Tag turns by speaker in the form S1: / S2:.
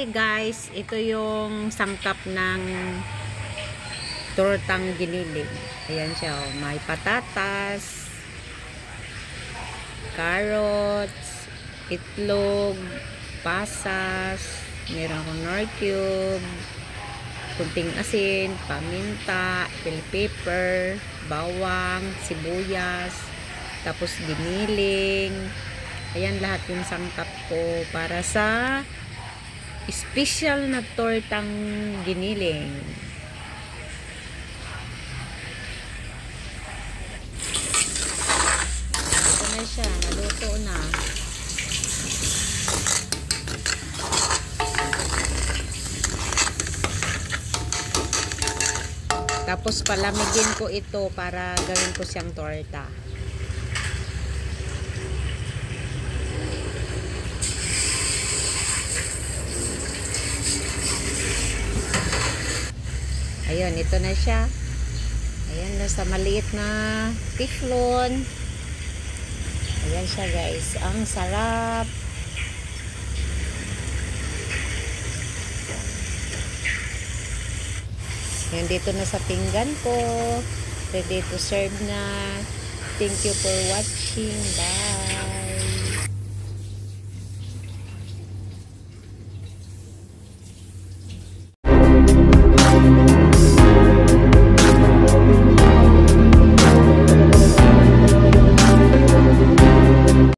S1: Hi guys, ito yung sangkap ng tortang giniling. Ayan siya, oh. May patatas, carrots, itlog, pasas, meron akong nor cube, kunting asin, paminta, bell pepper, bawang, sibuyas, tapos giniling. Ayan lahat yung sangkap ko para sa special na tortang giniling. Ito na siya, naluto na. Tapos palamigin ko ito para gawin ko siyang torta. Ayun, ito na siya. Ayan, nasa maliit na teflon. Ayan siya guys. Ang sarap. Ayan, dito na sa pinggan ko. Ready to serve na. Thank you for watching. Bye.